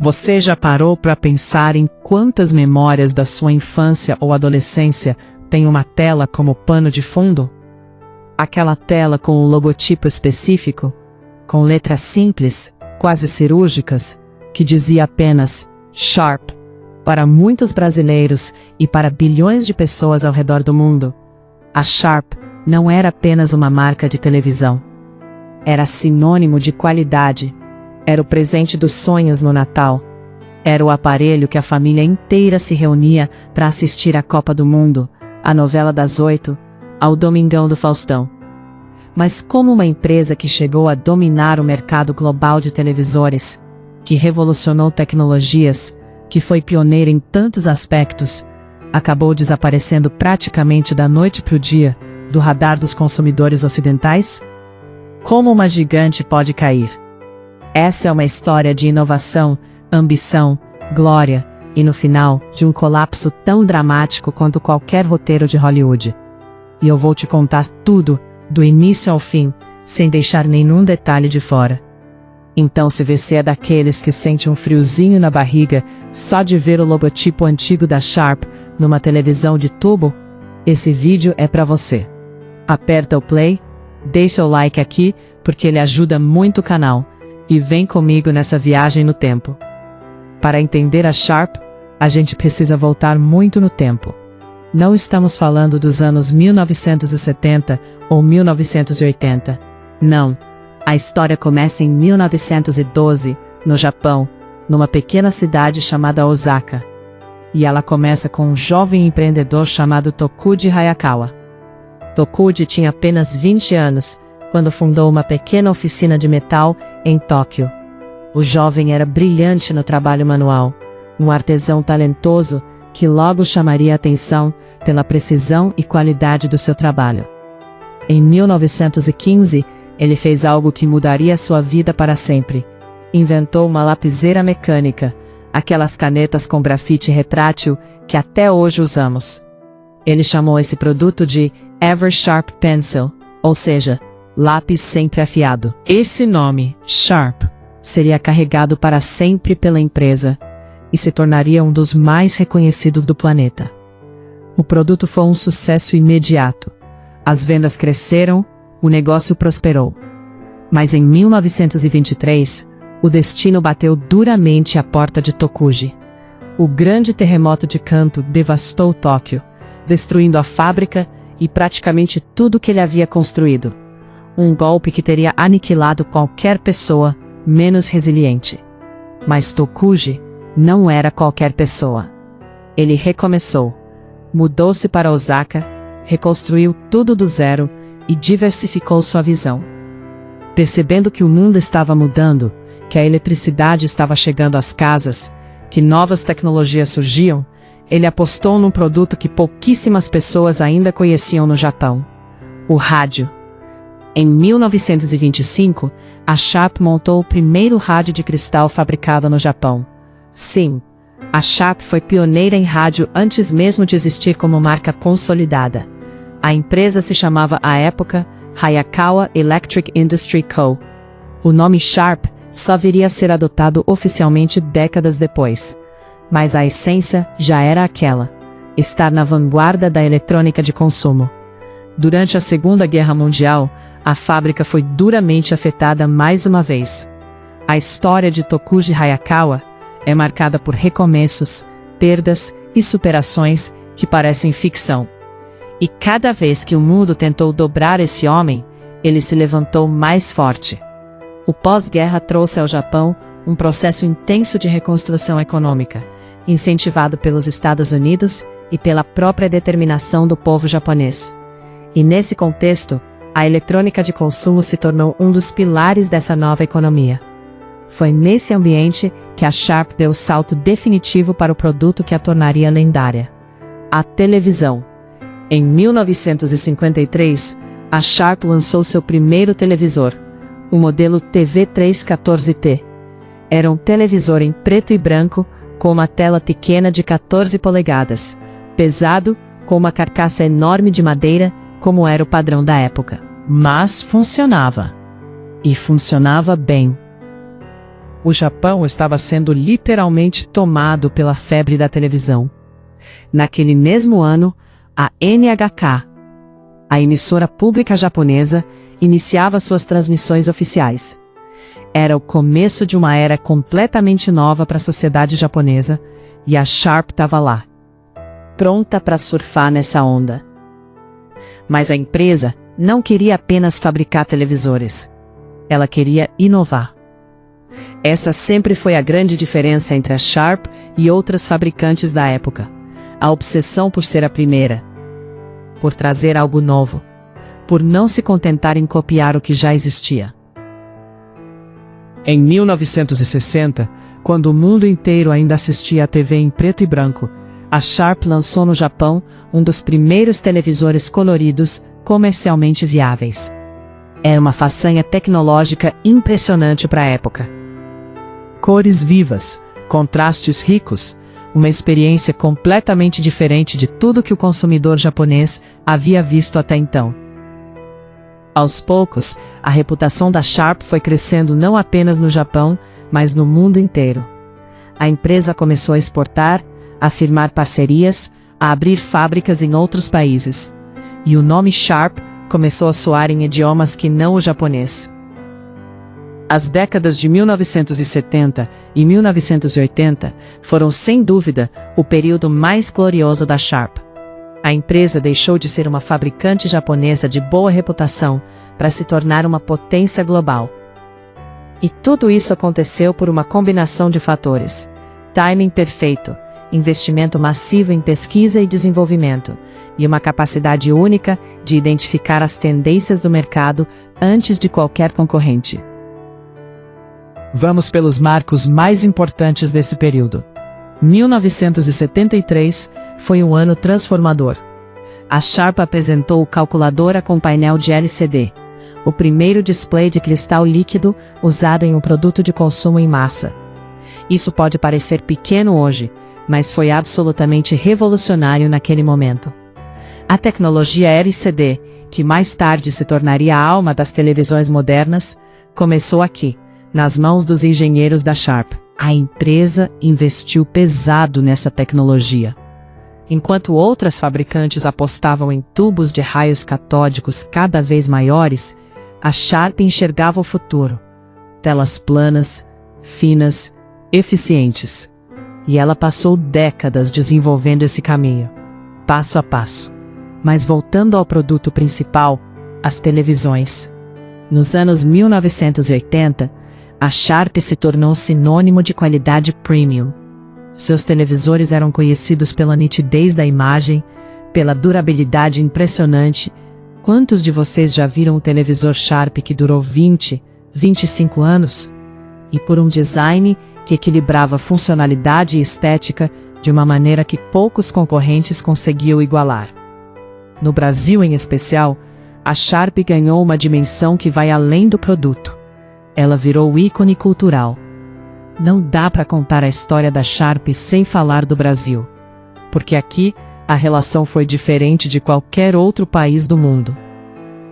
Você já parou para pensar em quantas memórias da sua infância ou adolescência tem uma tela como pano de fundo? Aquela tela com um logotipo específico, com letras simples, quase cirúrgicas, que dizia apenas Sharp. Para muitos brasileiros e para bilhões de pessoas ao redor do mundo, a Sharp não era apenas uma marca de televisão. Era sinônimo de qualidade. Era o presente dos sonhos no Natal. Era o aparelho que a família inteira se reunia para assistir à Copa do Mundo, à novela das 8, ao Domingão do Faustão. Mas como uma empresa que chegou a dominar o mercado global de televisores, que revolucionou tecnologias, que foi pioneira em tantos aspectos, acabou desaparecendo praticamente da noite para o dia do radar dos consumidores ocidentais? Como uma gigante pode cair? Essa é uma história de inovação, ambição, glória e, no final, de um colapso tão dramático quanto qualquer roteiro de Hollywood. E eu vou te contar tudo, do início ao fim, sem deixar nenhum detalhe de fora. Então, se você é daqueles que sente um friozinho na barriga só de ver o logotipo antigo da Sharp numa televisão de tubo, esse vídeo é para você. Aperta o play, deixa o like aqui, porque ele ajuda muito o canal. E vem comigo nessa viagem no tempo. Para entender a Sharp, a gente precisa voltar muito no tempo. Não estamos falando dos anos 1970 ou 1980. Não. A história começa em 1912, no Japão, numa pequena cidade chamada Osaka. E ela começa com um jovem empreendedor chamado Tokuji Hayakawa. Tokuji tinha apenas 20 anos, quando fundou uma pequena oficina de metal em Tóquio. O jovem era brilhante no trabalho manual, um artesão talentoso que logo chamaria a atenção pela precisão e qualidade do seu trabalho. Em 1915, ele fez algo que mudaria sua vida para sempre. Inventou uma lapiseira mecânica, aquelas canetas com grafite retrátil que até hoje usamos. Ele chamou esse produto de Ever Sharp Pencil, ou seja, lápis sempre afiado. Esse nome, Sharp, seria carregado para sempre pela empresa e se tornaria um dos mais reconhecidos do planeta. O produto foi um sucesso imediato. As vendas cresceram, o negócio prosperou. Mas em 1923, o destino bateu duramente à porta de Tokuji. O grande terremoto de Kanto devastou Tóquio, destruindo a fábrica e praticamente tudo que ele havia construído. Um golpe que teria aniquilado qualquer pessoa menos resiliente. Mas Tokuji não era qualquer pessoa. Ele recomeçou. Mudou-se para Osaka, reconstruiu tudo do zero e diversificou sua visão. Percebendo que o mundo estava mudando, que a eletricidade estava chegando às casas, que novas tecnologias surgiam, ele apostou num produto que pouquíssimas pessoas ainda conheciam no Japão: o rádio. Em 1925, a Sharp montou o primeiro rádio de cristal fabricado no Japão. Sim, a Sharp foi pioneira em rádio antes mesmo de existir como marca consolidada. A empresa se chamava à época Hayakawa Electric Industry Co. O nome Sharp só viria a ser adotado oficialmente décadas depois. Mas a essência já era aquela: estar na vanguarda da eletrônica de consumo. Durante a Segunda Guerra Mundial, a fábrica foi duramente afetada mais uma vez. A história de Tokuji Hayakawa é marcada por recomeços, perdas e superações que parecem ficção. E cada vez que o mundo tentou dobrar esse homem, ele se levantou mais forte. O pós-guerra trouxe ao Japão um processo intenso de reconstrução econômica, incentivado pelos Estados Unidos e pela própria determinação do povo japonês. E nesse contexto, a eletrônica de consumo se tornou um dos pilares dessa nova economia. Foi nesse ambiente que a Sharp deu o salto definitivo para o produto que a tornaria lendária: a televisão. Em 1953, a Sharp lançou seu primeiro televisor, o modelo TV314T. Era um televisor em preto e branco, com uma tela pequena de 14 polegadas, pesado, com uma carcaça enorme de madeira, como era o padrão da época. Mas funcionava. E funcionava bem. o Japão estava sendo literalmente tomado pela febre da televisão. Naquele mesmo ano, a NHK, a emissora pública japonesa, iniciava suas transmissões oficiais. Era o começo de uma era completamente nova para a sociedade japonesa, e a Sharp estava lá, pronta para surfar nessa onda. Mas a empresa não queria apenas fabricar televisores. Ela queria inovar. Essa sempre foi a grande diferença entre a Sharp e outras fabricantes da época. A obsessão por ser a primeira, por trazer algo novo, por não se contentar em copiar o que já existia. Em 1960, quando o mundo inteiro ainda assistia à TV em preto e branco, a Sharp lançou no Japão um dos primeiros televisores coloridos comercialmente viáveis. Era uma façanha tecnológica impressionante para a época. Cores vivas, contrastes ricos, uma experiência completamente diferente de tudo que o consumidor japonês havia visto até então. Aos poucos, a reputação da Sharp foi crescendo não apenas no Japão, mas no mundo inteiro. A empresa começou a exportar, a firmar parcerias, a abrir fábricas em outros países. E o nome Sharp começou a soar em idiomas que não o japonês. As décadas de 1970 e 1980 foram sem dúvida o período mais glorioso da Sharp. A empresa deixou de ser uma fabricante japonesa de boa reputação para se tornar uma potência global. E tudo isso aconteceu por uma combinação de fatores: timing perfeito, investimento massivo em pesquisa e desenvolvimento, e uma capacidade única de identificar as tendências do mercado antes de qualquer concorrente. Vamos pelos marcos mais importantes desse período. 1973 foi um ano transformador. A Sharp apresentou o calculadora com painel de LCD, o primeiro display de cristal líquido usado em um produto de consumo em massa. Isso pode parecer pequeno hoje, mas foi absolutamente revolucionário naquele momento. A tecnologia LCD, que mais tarde se tornaria a alma das televisões modernas, começou aqui, nas mãos dos engenheiros da Sharp. A empresa investiu pesado nessa tecnologia. Enquanto outras fabricantes apostavam em tubos de raios catódicos cada vez maiores, a Sharp enxergava o futuro. Telas planas, finas, eficientes. E ela passou décadas desenvolvendo esse caminho, passo a passo. Mas voltando ao produto principal, as televisões. Nos anos 1980, a Sharp se tornou sinônimo de qualidade premium. Seus televisores eram conhecidos pela nitidez da imagem, pela durabilidade impressionante. Quantos de vocês já viram um televisor Sharp que durou 20, 25 anos? E por um design que equilibrava funcionalidade e estética de uma maneira que poucos concorrentes conseguiam igualar. No Brasil, em especial, a Sharp ganhou uma dimensão que vai além do produto. Ela virou ícone cultural. Não dá para contar a história da Sharp sem falar do Brasil. Porque aqui, a relação foi diferente de qualquer outro país do mundo.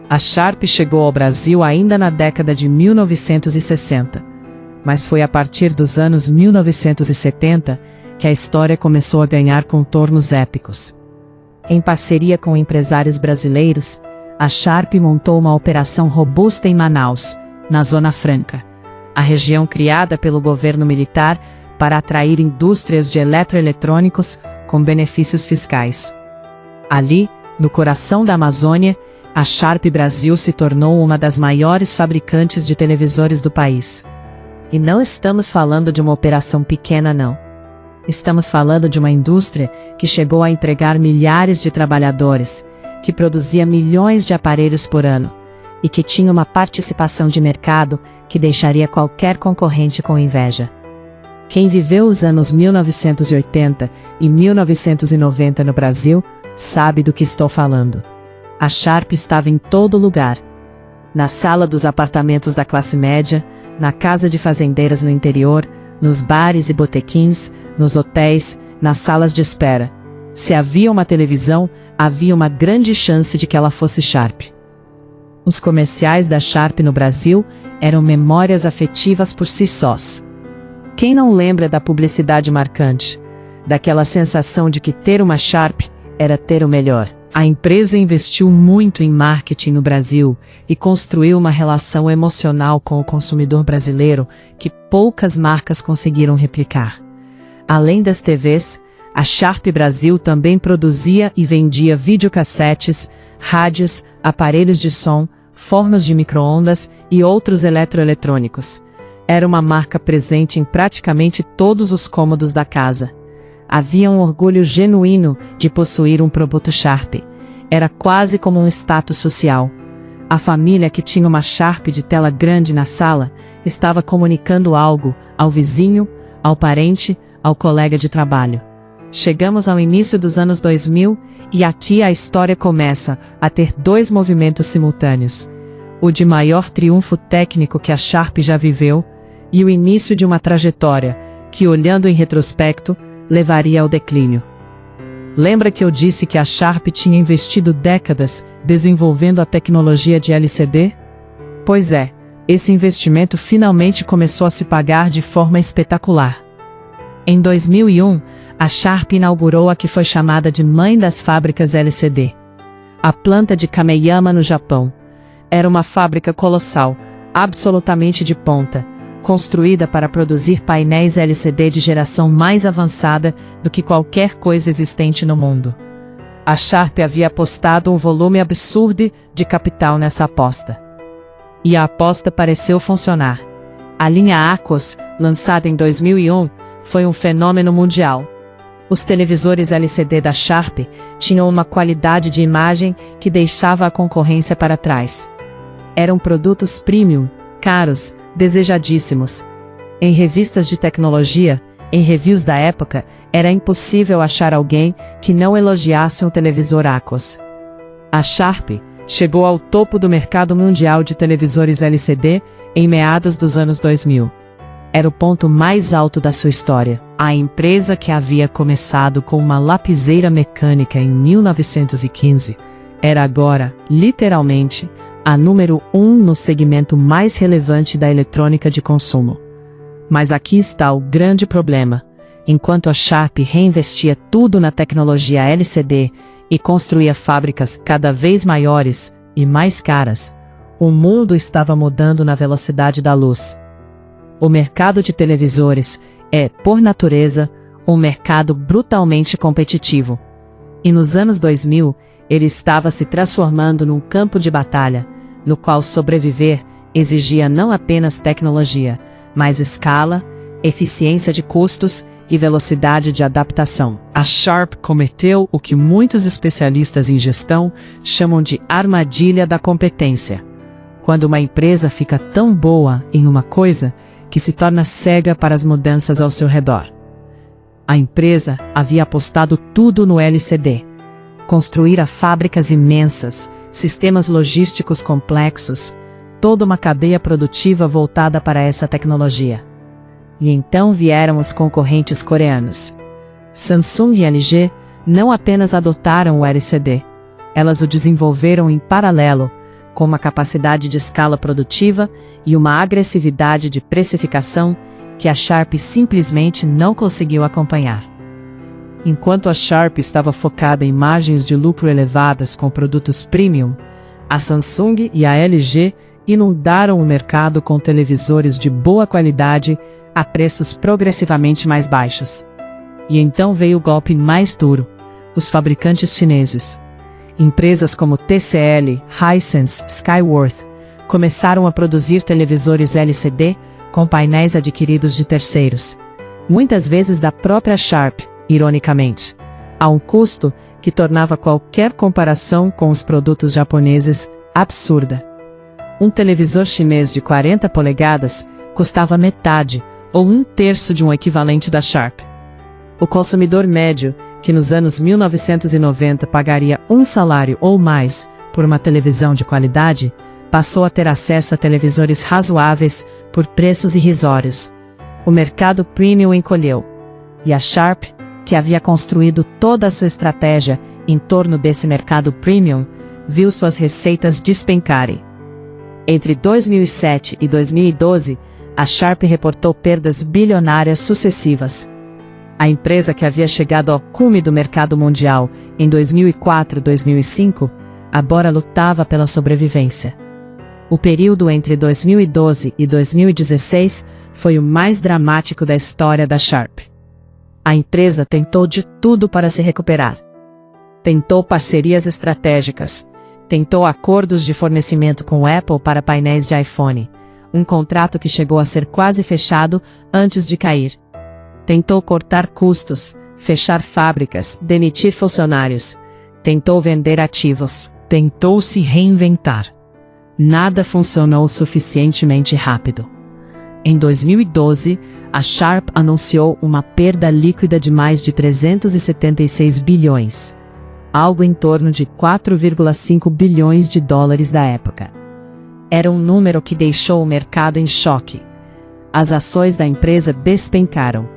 A Sharp chegou ao Brasil ainda na década de 1960. Mas foi a partir dos anos 1970 que a história começou a ganhar contornos épicos. Em parceria com empresários brasileiros, a Sharp montou uma operação robusta em Manaus, na Zona Franca, a região criada pelo governo militar para atrair indústrias de eletroeletrônicos com benefícios fiscais. Ali, no coração da Amazônia, a Sharp Brasil se tornou uma das maiores fabricantes de televisores do país. E não estamos falando de uma operação pequena, não. Estamos falando de uma indústria que chegou a empregar milhares de trabalhadores, que produzia milhões de aparelhos por ano, e que tinha uma participação de mercado que deixaria qualquer concorrente com inveja. Quem viveu os anos 1980 e 1990 no Brasil, sabe do que estou falando. A Sharp estava em todo lugar. Na sala dos apartamentos da classe média, na casa de fazendeiras no interior, nos bares e botequins, nos hotéis, nas salas de espera. Se havia uma televisão, havia uma grande chance de que ela fosse Sharp. Os comerciais da Sharp no Brasil eram memórias afetivas por si sós. Quem não lembra da publicidade marcante? Daquela sensação de que ter uma Sharp era ter o melhor. A empresa investiu muito em marketing no Brasil e construiu uma relação emocional com o consumidor brasileiro que poucas marcas conseguiram replicar. Além das TVs, a Sharp Brasil também produzia e vendia videocassetes, rádios, aparelhos de som, fornos de micro-ondas e outros eletroeletrônicos. Era uma marca presente em praticamente todos os cômodos da casa. Havia um orgulho genuíno de possuir um produto Sharp. Era quase como um status social. A família que tinha uma Sharp de tela grande na sala estava comunicando algo ao vizinho, ao parente, ao colega de trabalho. Chegamos ao início dos anos 2000 e aqui a história começa a ter dois movimentos simultâneos. O de maior triunfo técnico que a Sharp já viveu e o início de uma trajetória que, olhando em retrospecto, levaria ao declínio. Lembra que eu disse que a Sharp tinha investido décadas desenvolvendo a tecnologia de LCD? Pois é, esse investimento finalmente começou a se pagar de forma espetacular. Em 2001, a Sharp inaugurou a que foi chamada de mãe das fábricas LCD. A planta de Kameyama, no Japão. Era uma fábrica colossal, absolutamente de ponta, construída para produzir painéis LCD de geração mais avançada do que qualquer coisa existente no mundo. A Sharp havia apostado um volume absurdo de capital nessa aposta. E a aposta pareceu funcionar. A linha Aquos, lançada em 2001, foi um fenômeno mundial. Os televisores LCD da Sharp tinham uma qualidade de imagem que deixava a concorrência para trás. Eram produtos premium, caros, desejadíssimos. Em revistas de tecnologia, em reviews da época, era impossível achar alguém que não elogiasse um televisor Aquos. A Sharp chegou ao topo do mercado mundial de televisores LCD em meados dos anos 2000. Era o ponto mais alto da sua história. A empresa, que havia começado com uma lapiseira mecânica em 1915, era agora, literalmente, a número 1 no segmento mais relevante da eletrônica de consumo. Mas aqui está o grande problema. Enquanto a Sharp reinvestia tudo na tecnologia LCD e construía fábricas cada vez maiores e mais caras, o mundo estava mudando na velocidade da luz. O mercado de televisores é, por natureza, um mercado brutalmente competitivo. E nos anos 2000, ele estava se transformando num campo de batalha, no qual sobreviver exigia não apenas tecnologia, mas escala, eficiência de custos e velocidade de adaptação. A Sharp cometeu o que muitos especialistas em gestão chamam de armadilha da competência. Quando uma empresa fica tão boa em uma coisa que se torna cega para as mudanças ao seu redor. A empresa havia apostado tudo no LCD. Construíra fábricas imensas, sistemas logísticos complexos, toda uma cadeia produtiva voltada para essa tecnologia. E então vieram os concorrentes coreanos. Samsung e LG não apenas adotaram o LCD, elas o desenvolveram em paralelo, com uma capacidade de escala produtiva e uma agressividade de precificação que a Sharp simplesmente não conseguiu acompanhar. Enquanto a Sharp estava focada em margens de lucro elevadas com produtos premium, a Samsung e a LG inundaram o mercado com televisores de boa qualidade a preços progressivamente mais baixos. E então veio o golpe mais duro: os fabricantes chineses. Empresas como TCL, Hisense, Skyworth começaram a produzir televisores LCD com painéis adquiridos de terceiros, muitas vezes da própria Sharp, ironicamente, a um custo que tornava qualquer comparação com os produtos japoneses absurda. Um televisor chinês de 40 polegadas custava metade ou um terço de um equivalente da Sharp. O consumidor médio, que nos anos 1990 pagaria um salário ou mais por uma televisão de qualidade, passou a ter acesso a televisores razoáveis por preços irrisórios. O mercado premium encolheu. E a Sharp, que havia construído toda a sua estratégia em torno desse mercado premium, viu suas receitas despencarem. Entre 2007 e 2012, a Sharp reportou perdas bilionárias sucessivas. A empresa, que havia chegado ao cume do mercado mundial em 2004 e 2005, agora lutava pela sobrevivência. O período entre 2012 e 2016 foi o mais dramático da história da Sharp. A empresa tentou de tudo para se recuperar. Tentou parcerias estratégicas, tentou acordos de fornecimento com Apple para painéis de iPhone, um contrato que chegou a ser quase fechado antes de cair. Tentou cortar custos, fechar fábricas, demitir funcionários. Tentou vender ativos. Tentou se reinventar. Nada funcionou suficientemente rápido. Em 2012, a Sharp anunciou uma perda líquida de mais de 376 bilhões, algo em torno de 4,5 bilhões de dólares da época. Era um número que deixou o mercado em choque. As ações da empresa despencaram.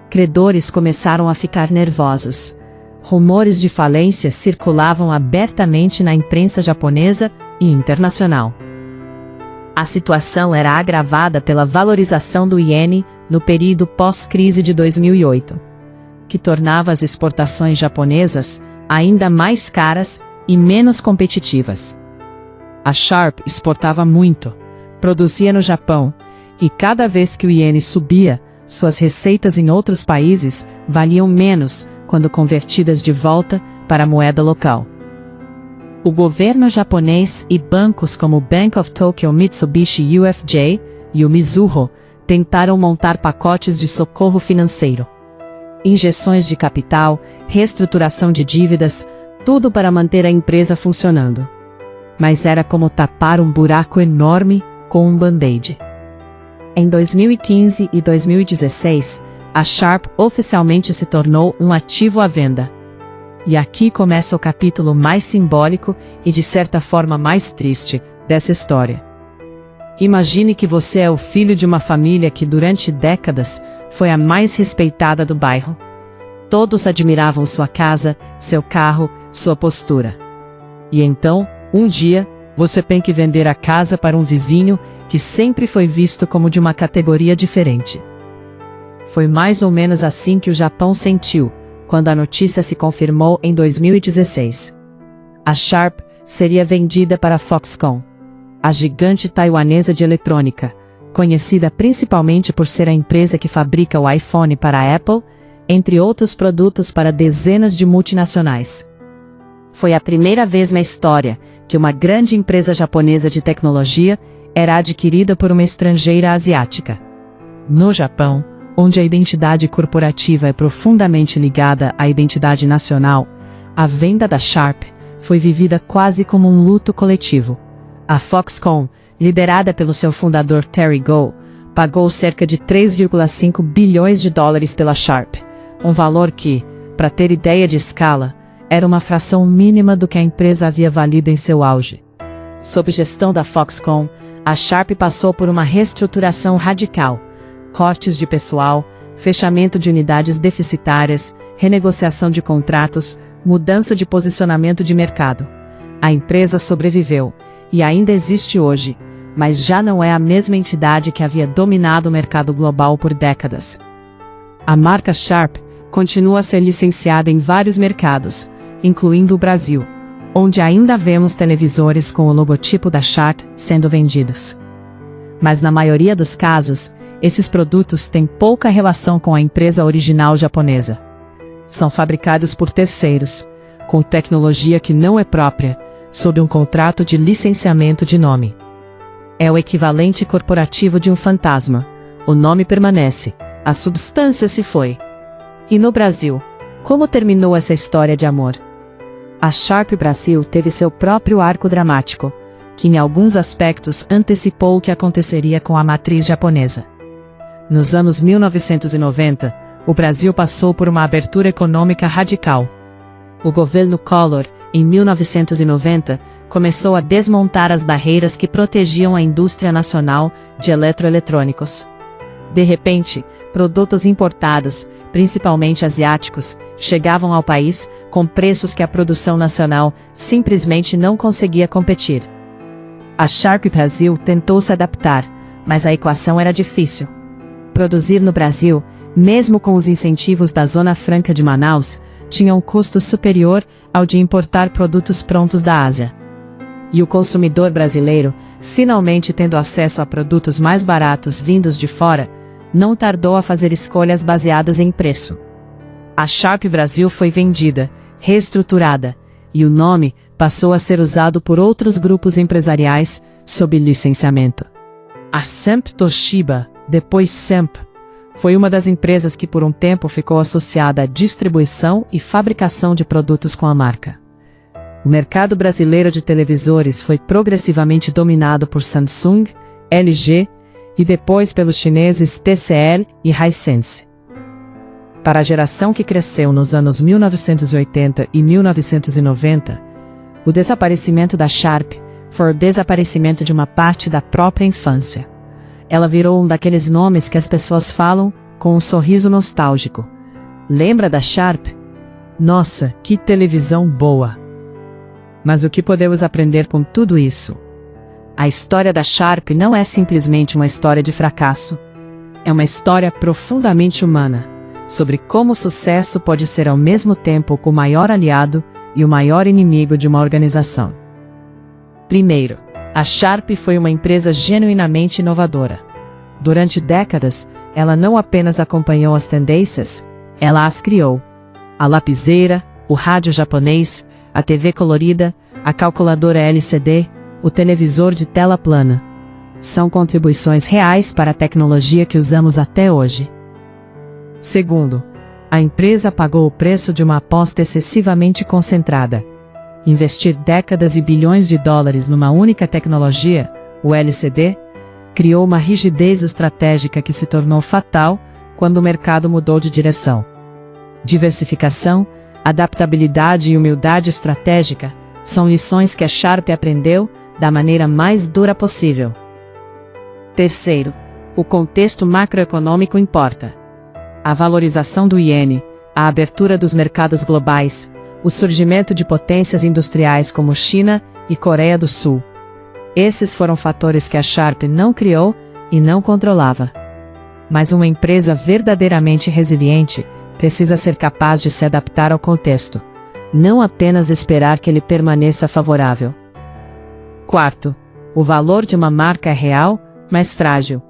Credores começaram a ficar nervosos. Rumores de falência circulavam abertamente na imprensa japonesa e internacional. A situação era agravada pela valorização do iene no período pós-crise de 2008, que tornava as exportações japonesas ainda mais caras e menos competitivas. A Sharp exportava muito, produzia no Japão, e cada vez que o iene subia, suas receitas em outros países valiam menos quando convertidas de volta para a moeda local. O governo japonês e bancos como o Bank of Tokyo, Mitsubishi UFJ e o Mizuho tentaram montar pacotes de socorro financeiro. Injeções de capital, reestruturação de dívidas, tudo para manter a empresa funcionando. Mas era como tapar um buraco enorme com um band-aid. Em 2015 e 2016, a Sharp oficialmente se tornou um ativo à venda. E aqui começa o capítulo mais simbólico e, de certa forma, mais triste dessa história. Imagine que você é o filho de uma família que durante décadas foi a mais respeitada do bairro. Todos admiravam sua casa, seu carro, sua postura. E então, um dia, você tem que vender a casa para um vizinho que sempre foi visto como de uma categoria diferente. Foi mais ou menos assim que o Japão sentiu quando a notícia se confirmou em 2016. A Sharp seria vendida para a Foxconn, a gigante taiwanesa de eletrônica, conhecida principalmente por ser a empresa que fabrica o iPhone para a Apple, entre outros produtos para dezenas de multinacionais. Foi a primeira vez na história que uma grande empresa japonesa de tecnologia era adquirida por uma estrangeira asiática. No Japão, onde a identidade corporativa é profundamente ligada à identidade nacional, a venda da Sharp foi vivida quase como um luto coletivo. A Foxconn, liderada pelo seu fundador Terry Gou, pagou cerca de 3,5 bilhões de dólares pela Sharp, um valor que, para ter ideia de escala, era uma fração mínima do que a empresa havia valido em seu auge. Sob gestão da Foxconn, a Sharp passou por uma reestruturação radical: cortes de pessoal, fechamento de unidades deficitárias, renegociação de contratos, mudança de posicionamento de mercado. A empresa sobreviveu, e ainda existe hoje, mas já não é a mesma entidade que havia dominado o mercado global por décadas. A marca Sharp continua a ser licenciada em vários mercados, incluindo o Brasil, onde ainda vemos televisores com o logotipo da Sharp sendo vendidos. Mas na maioria dos casos, esses produtos têm pouca relação com a empresa original japonesa. São fabricados por terceiros, com tecnologia que não é própria, sob um contrato de licenciamento de nome. É o equivalente corporativo de um fantasma. O nome permanece, a substância se foi. E no Brasil, como terminou essa história de amor? A Sharp Brasil teve seu próprio arco dramático, que em alguns aspectos antecipou o que aconteceria com a matriz japonesa. Nos anos 1990, o Brasil passou por uma abertura econômica radical. O governo Collor, em 1990, começou a desmontar as barreiras que protegiam a indústria nacional de eletroeletrônicos. De repente, produtos importados, principalmente asiáticos, chegavam ao país com preços que a produção nacional simplesmente não conseguia competir. A Sharp Brasil tentou se adaptar, mas a equação era difícil. Produzir no Brasil, mesmo com os incentivos da Zona Franca de Manaus, tinha um custo superior ao de importar produtos prontos da Ásia. E o consumidor brasileiro, finalmente tendo acesso a produtos mais baratos vindos de fora, não tardou a fazer escolhas baseadas em preço. A Sharp Brasil foi vendida, reestruturada, e o nome passou a ser usado por outros grupos empresariais sob licenciamento. A Semp Toshiba, depois Semp, foi uma das empresas que por um tempo ficou associada à distribuição e fabricação de produtos com a marca. O mercado brasileiro de televisores foi progressivamente dominado por Samsung, LG e depois pelos chineses TCL e Hisense. Para a geração que cresceu nos anos 1980 e 1990, o desaparecimento da Sharp foi o desaparecimento de uma parte da própria infância. Ela virou um daqueles nomes que as pessoas falam com um sorriso nostálgico. Lembra da Sharp? Nossa, que televisão boa! Mas o que podemos aprender com tudo isso? A história da Sharp não é simplesmente uma história de fracasso. É uma história profundamente humana, sobre como o sucesso pode ser ao mesmo tempo o maior aliado e o maior inimigo de uma organização. Primeiro, a Sharp foi uma empresa genuinamente inovadora. Durante décadas, ela não apenas acompanhou as tendências, ela as criou. A lapiseira, o rádio japonês, a TV colorida, a calculadora LCD, o televisor de tela plana. São contribuições reais para a tecnologia que usamos até hoje. Segundo, a empresa pagou o preço de uma aposta excessivamente concentrada. Investir décadas e bilhões de dólares numa única tecnologia, o LCD, criou uma rigidez estratégica que se tornou fatal quando o mercado mudou de direção. Diversificação, adaptabilidade e humildade estratégica são lições que a Sharp aprendeu da maneira mais dura possível. Terceiro, o contexto macroeconômico importa. A valorização do iene, a abertura dos mercados globais, o surgimento de potências industriais como China e Coreia do Sul. Esses foram fatores que a Sharp não criou e não controlava. Mas uma empresa verdadeiramente resiliente precisa ser capaz de se adaptar ao contexto, não apenas esperar que ele permaneça favorável. Quarto, o valor de uma marca é real, mas frágil.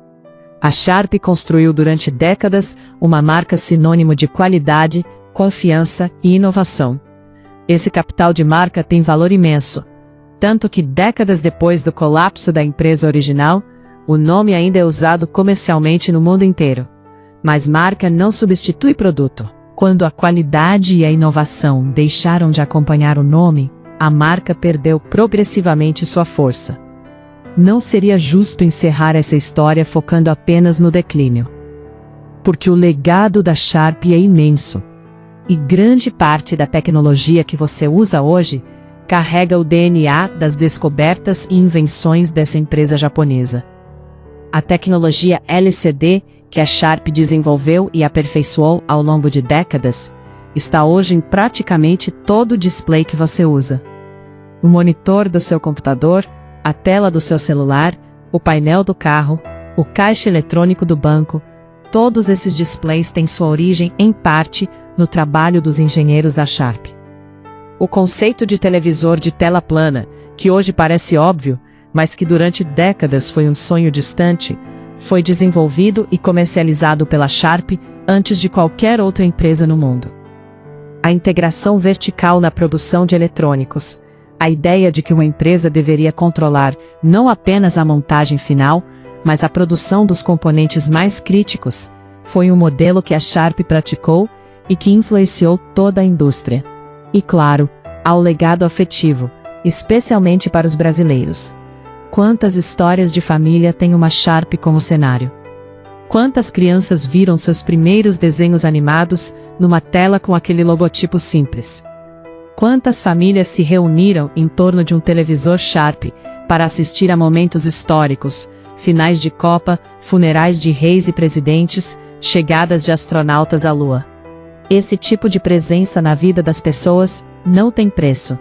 A Sharp construiu durante décadas uma marca sinônimo de qualidade, confiança e inovação. Esse capital de marca tem valor imenso, tanto que décadas depois do colapso da empresa original, o nome ainda é usado comercialmente no mundo inteiro. Mas marca não substitui produto. Quando a qualidade e a inovação deixaram de acompanhar o nome, a marca perdeu progressivamente sua força. Não seria justo encerrar essa história focando apenas no declínio. Porque o legado da Sharp é imenso. E grande parte da tecnologia que você usa hoje carrega o DNA das descobertas e invenções dessa empresa japonesa. A tecnologia LCD, que a Sharp desenvolveu e aperfeiçoou ao longo de décadas, está hoje em praticamente todo o display que você usa. O monitor do seu computador, a tela do seu celular, o painel do carro, o caixa eletrônico do banco, todos esses displays têm sua origem, em parte, no trabalho dos engenheiros da Sharp. O conceito de televisor de tela plana, que hoje parece óbvio, mas que durante décadas foi um sonho distante, foi desenvolvido e comercializado pela Sharp antes de qualquer outra empresa no mundo. A integração vertical na produção de eletrônicos, a ideia de que uma empresa deveria controlar não apenas a montagem final, mas a produção dos componentes mais críticos, foi um modelo que a Sharp praticou e que influenciou toda a indústria. E claro, ao legado afetivo, especialmente para os brasileiros. Quantas histórias de família têm uma Sharp como cenário? Quantas crianças viram seus primeiros desenhos animados numa tela com aquele logotipo simples? Quantas famílias se reuniram em torno de um televisor Sharp para assistir a momentos históricos, finais de Copa, funerais de reis e presidentes, chegadas de astronautas à Lua? Esse tipo de presença na vida das pessoas não tem preço.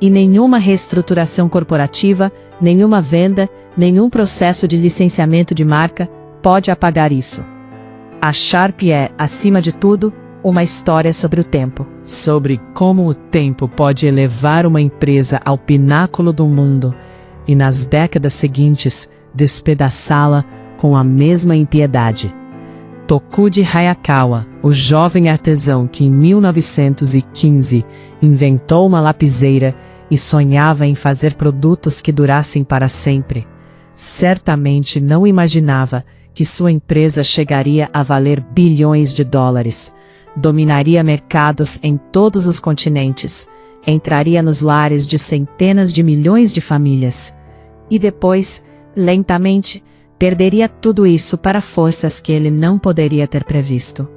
E nenhuma reestruturação corporativa, nenhuma venda, nenhum processo de licenciamento de marca pode apagar isso. A Sharp é, acima de tudo, uma história sobre o tempo. Sobre como o tempo pode elevar uma empresa ao pináculo do mundo e nas décadas seguintes despedaçá-la com a mesma impiedade. Tokuji Hayakawa, o jovem artesão que em 1915 inventou uma lapiseira e sonhava em fazer produtos que durassem para sempre, certamente não imaginava que sua empresa chegaria a valer bilhões de dólares, dominaria mercados em todos os continentes, entraria nos lares de centenas de milhões de famílias, e depois, lentamente, perderia tudo isso para forças que ele não poderia ter previsto.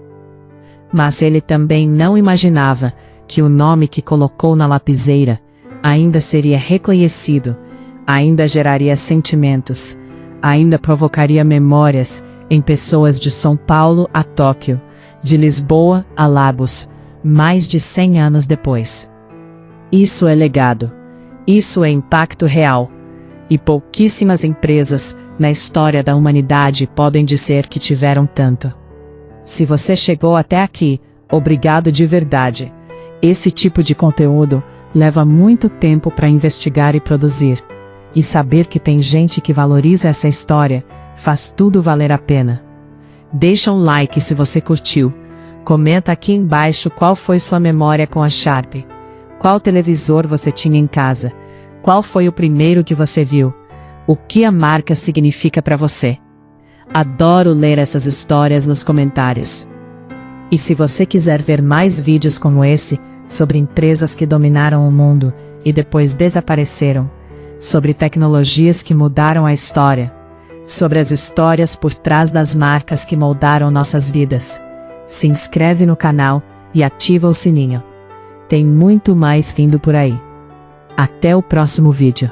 Mas ele também não imaginava que o nome que colocou na lapiseira ainda seria reconhecido, ainda geraria sentimentos, ainda provocaria memórias em pessoas de São Paulo a Tóquio, de Lisboa a Lagos, mais de 100 anos depois. Isso é legado. Isso é impacto real. E pouquíssimas empresas na história da humanidade podem dizer que tiveram tanto. Se você chegou até aqui, obrigado de verdade. Esse tipo de conteúdo leva muito tempo para investigar e produzir. E saber que tem gente que valoriza essa história faz tudo valer a pena. Deixa um like se você curtiu. Comenta aqui embaixo qual foi sua memória com a Sharp. Qual televisor você tinha em casa? Qual foi o primeiro que você viu? O que a marca significa para você? Adoro ler essas histórias nos comentários. E se você quiser ver mais vídeos como esse, sobre empresas que dominaram o mundo e depois desapareceram, sobre tecnologias que mudaram a história, sobre as histórias por trás das marcas que moldaram nossas vidas, se inscreve no canal e ativa o sininho. Tem muito mais vindo por aí. Até o próximo vídeo.